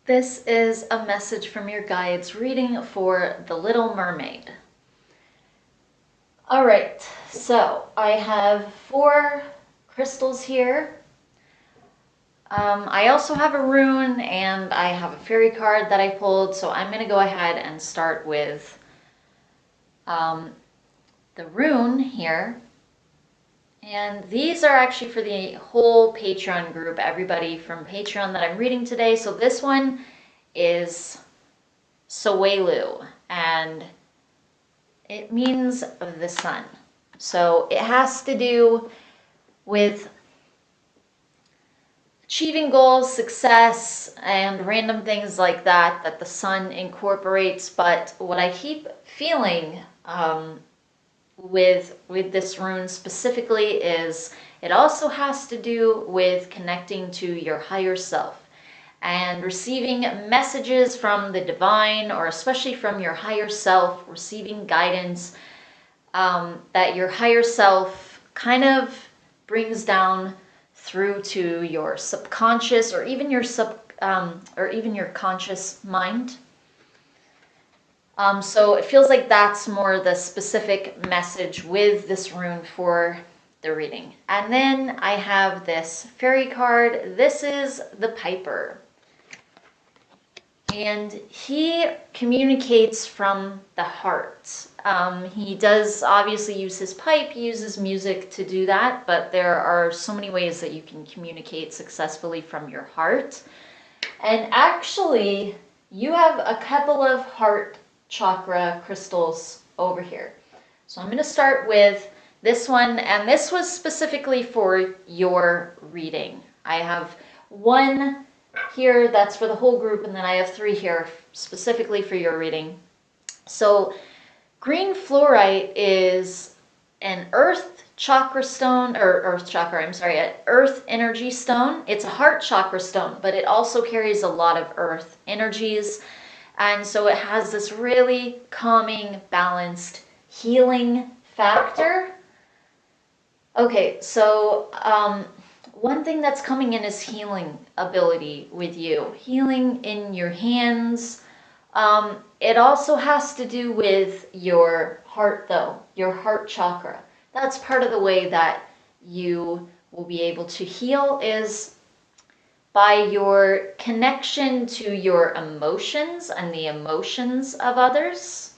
This is a message from your guides reading for The Little Mermaid. All right, so I have 4 crystals here. I also have a rune and I have a fairy card that I pulled, so I'm going to go ahead and start with the rune here. And these are actually for the whole Patreon group, everybody from Patreon that I'm reading today. So this one is Sawelu, and it means the sun. So it has to do with achieving goals, success, and random things like that that the sun incorporates. But what I keep feeling with this rune specifically is it also has to do with connecting to your higher self and receiving messages from the divine, or especially from your higher self, receiving guidance that your higher self kind of brings down through to your subconscious, or even your conscious mind. So it feels like that's more the specific message with this rune for the reading. And then I have this fairy card. This is the Piper. And he communicates from the heart. He does obviously use his pipe, he uses music to do that, but there are so many ways that you can communicate successfully from your heart. And actually, you have a couple of heart chakra crystals over here. So I'm going to start with this one, and this was specifically for your reading. I have one here that's for the whole group, and then I have 3 here specifically for your reading. So green fluorite is an earth chakra stone, or an earth energy stone. It's a heart chakra stone, but it also carries a lot of earth energies. And so it has this really calming, balanced, healing factor. Okay, so one thing that's coming in is healing ability with you. Healing in your hands. It also has to do with your heart, though, your heart chakra. That's part of the way that you will be able to heal, is by your connection to your emotions and the emotions of others.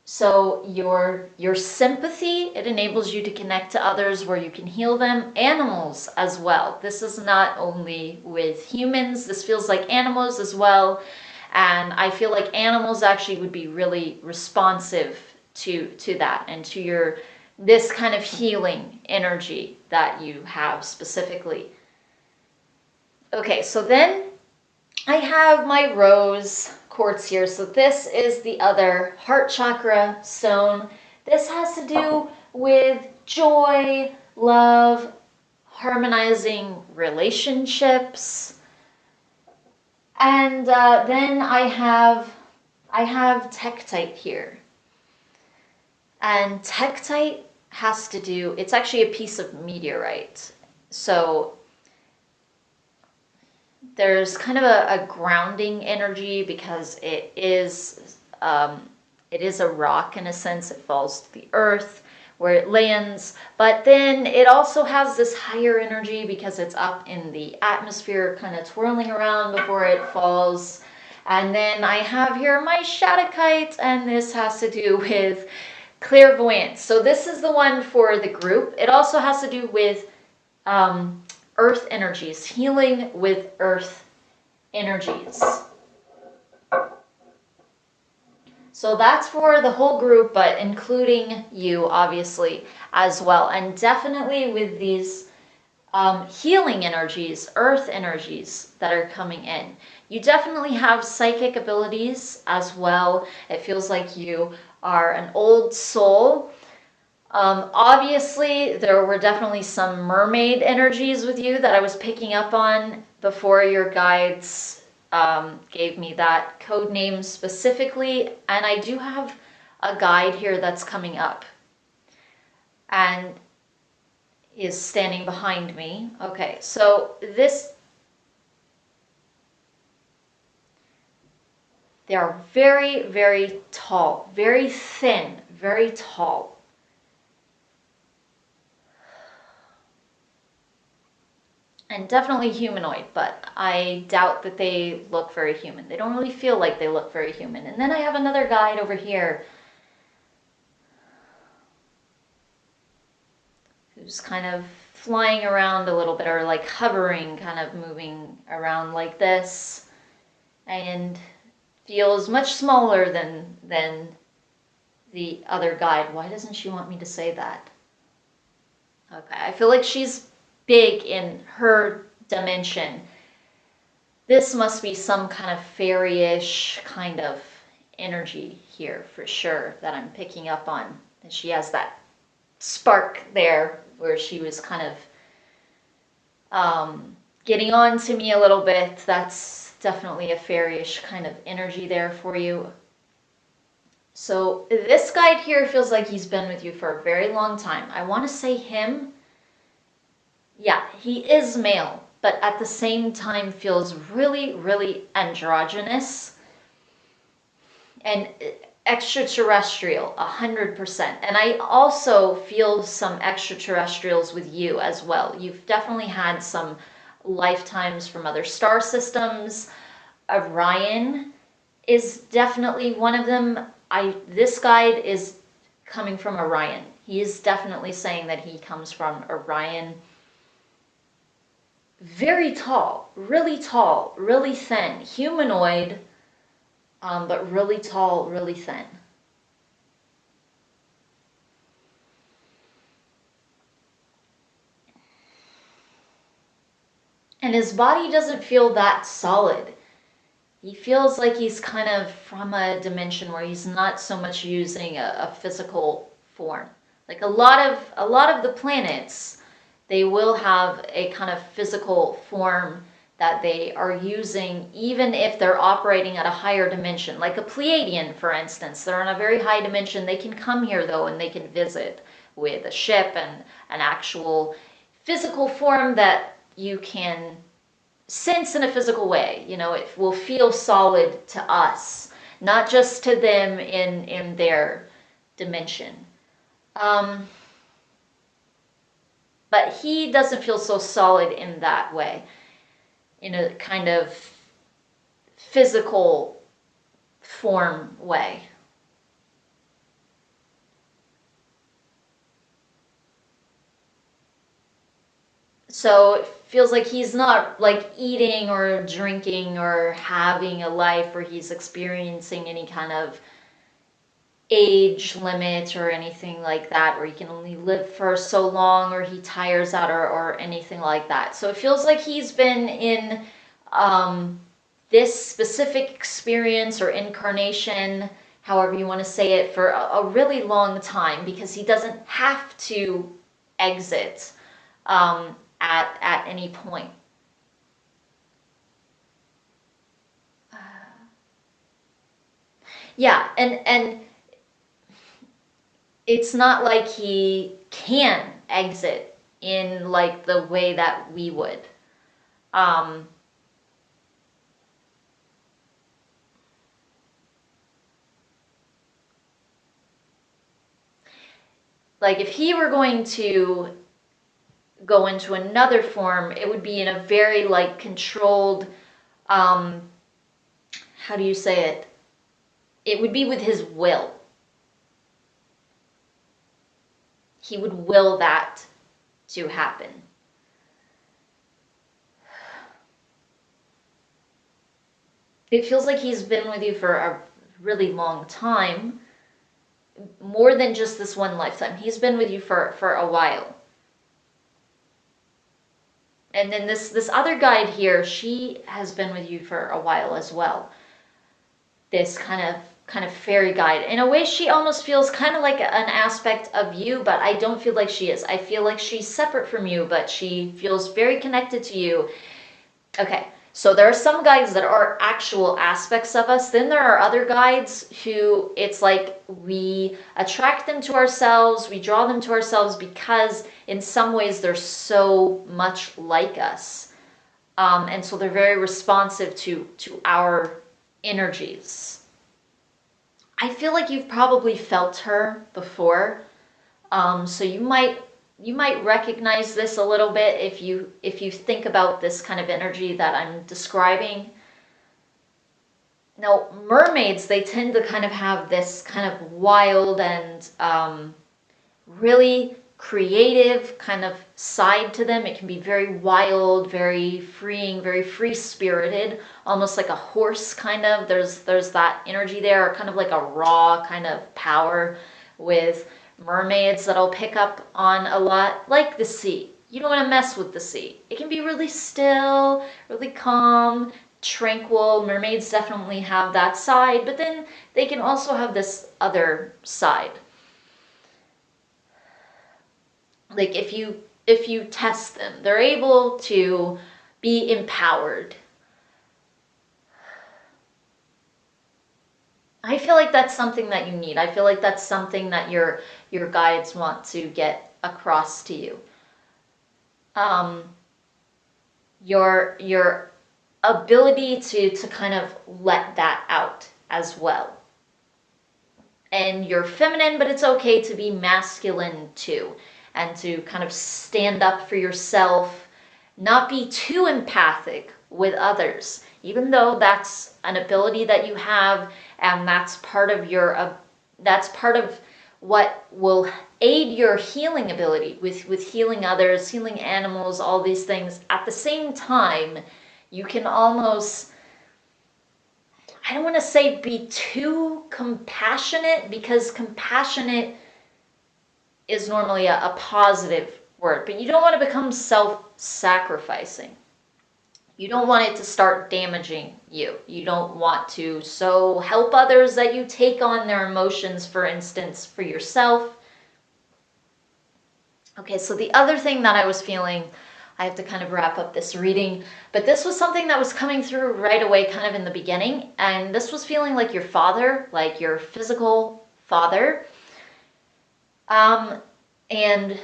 So your sympathy, it enables you to connect to others where you can heal them. Animals as well. This is not only with humans, this feels like animals as well. And I feel like animals actually would be really responsive to that and to this kind of healing energy that you have specifically. Okay, so then I have my rose quartz here. So this is the other heart chakra stone. This has to do with joy, love, harmonizing relationships. And then I have tektite here. And tektite has to do, it's actually a piece of meteorite. So there's kind of a grounding energy, because it is a rock in a sense. It falls to the earth where it lands, but then it also has this higher energy because it's up in the atmosphere, kind of twirling around before it falls. And then I have here my shadowkite, and this has to do with clairvoyance. So this is the one for the group. It also has to do with earth energies, healing with earth energies. So that's for the whole group, but including you obviously as well. And definitely with these healing energies, earth energies that are coming in, you definitely have psychic abilities as well. It feels like you are an old soul. Obviously, there were definitely some mermaid energies with you that I was picking up on before your guides gave me that code name specifically. And I do have a guide here that's coming up and is standing behind me. Okay, so this They are very, very tall, very thin, very tall. And definitely humanoid, but I doubt that they look very human. They don't really feel like they look very human. And then I have another guide over here who's kind of flying around a little bit, or like hovering, kind of moving around like this, and feels much smaller than the other guide. Why doesn't she want me to say that? Okay, I feel like she's big in her dimension. This must be some kind of fairy-ish kind of energy here for sure that I'm picking up on. And she has that spark there where she was kind of getting on to me a little bit. That's definitely a fairy-ish kind of energy there for you. So this guide here feels like he's been with you for a very long time. I want to say him. Yeah, he is male, but at the same time feels really, really androgynous and extraterrestrial, 100%. And I also feel some extraterrestrials with you as well. You've definitely had some lifetimes from other star systems. Orion is definitely one of them. This guide is coming from Orion. He is definitely saying that he comes from Orion. Very tall, really thin, humanoid, but really tall, really thin. And his body doesn't feel that solid. He feels like he's kind of from a dimension where he's not so much using a physical form. Like a lot of the planets, they will have a kind of physical form that they are using, even if they're operating at a higher dimension. Like a Pleiadian, for instance, they're on a very high dimension. They can come here though, and they can visit with a ship and an actual physical form that you can sense in a physical way. You know, it will feel solid to us, not just to them in their dimension. But he doesn't feel so solid in that way, in a kind of physical form way. So it feels like he's not like eating or drinking or having a life where he's experiencing any kind of age limit or anything like that, where he can only live for so long or he tires out, or anything like that. So it feels like he's been in this specific experience or incarnation, however you want to say it, for a really long time, because he doesn't have to exit at any point. Yeah, and it's not like he can exit in like the way that we would. Like if he were going to go into another form, it would be in a very like controlled, how do you say it? It would be with his will. He would will that to happen. It feels like he's been with you for a really long time, more than just this one lifetime. He's been with you for a while. And then this other guide here, she has been with you for a while as well. This kind of fairy guide. In a way, she almost feels kind of like an aspect of you, but I don't feel like she is. I feel like she's separate from you, but she feels very connected to you. Okay, so there are some guides that are actual aspects of us. Then there are other guides who it's like we attract them to ourselves, we draw them to ourselves because in some ways they're so much like us. And so they're very responsive to our energies. I feel like you've probably felt her before. So you might recognize this a little bit if you think about this kind of energy that I'm describing. Now, mermaids, they tend to kind of have this kind of wild and really creative kind of side to them. It can be very wild, very freeing, very free-spirited, almost like a horse kind of. There's that energy there, kind of like a raw kind of power with mermaids that I'll pick up on a lot, like the sea. You don't want to mess with the sea. It can be really still, really calm, tranquil. Mermaids definitely have that side, but then they can also have this other side. Like if you test them, they're able to be empowered. I feel like that's something that you need. I feel like that's something that your guides want to get across to you. Um, your ability to kind of let that out as well. And you're feminine, but it's okay to be masculine too, and to kind of stand up for yourself, not be too empathic with others, even though that's an ability that you have, and that's part of that's part of what will aid your healing ability with healing others, healing animals, all these things. At the same time, you can almost, I don't want to say be too compassionate, because compassionate is normally a positive word, but you don't want to become self-sacrificing. You don't want it to start damaging you. You don't want to so help others that you take on their emotions, for instance, for yourself. Okay, so the other thing that I was feeling, I have to kind of wrap up this reading, but this was something that was coming through right away kind of in the beginning, and this was feeling like your father, like your physical father. And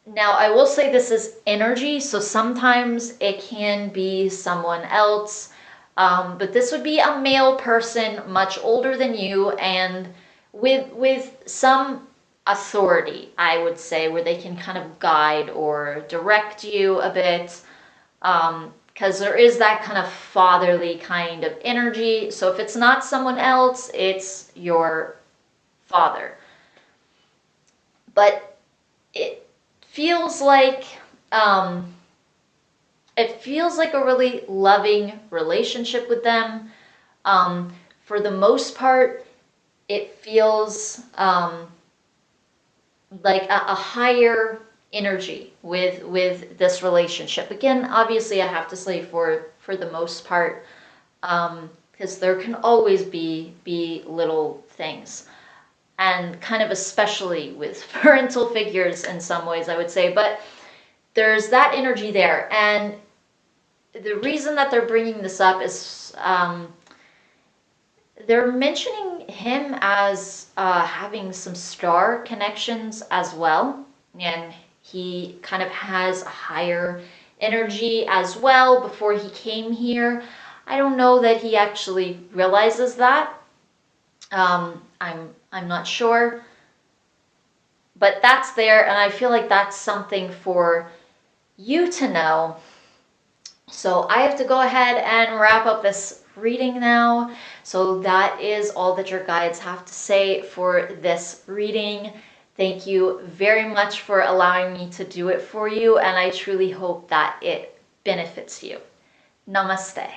now I will say this is energy, so sometimes it can be someone else, but this would be a male person much older than you, and with some authority, I would say, where they can kind of guide or direct you a bit, because there is that kind of fatherly kind of energy. So if it's not someone else, it's your father. But it feels like a really loving relationship with them. For the most part, it feels like a higher energy with this relationship. Again, obviously, I have to say for the most part, because there can always be little things, and kind of especially with parental figures in some ways, I would say. But there's that energy there, and the reason that they're bringing this up is they're mentioning him as having some star connections as well, and he kind of has a higher energy as well before he came here. I don't know that he actually realizes that. I'm not sure, but that's there, and I feel like that's something for you to know. So I have to go ahead and wrap up this reading now. So that is all that your guides have to say for this reading. Thank you very much for allowing me to do it for you, and I truly hope that it benefits you. Namaste.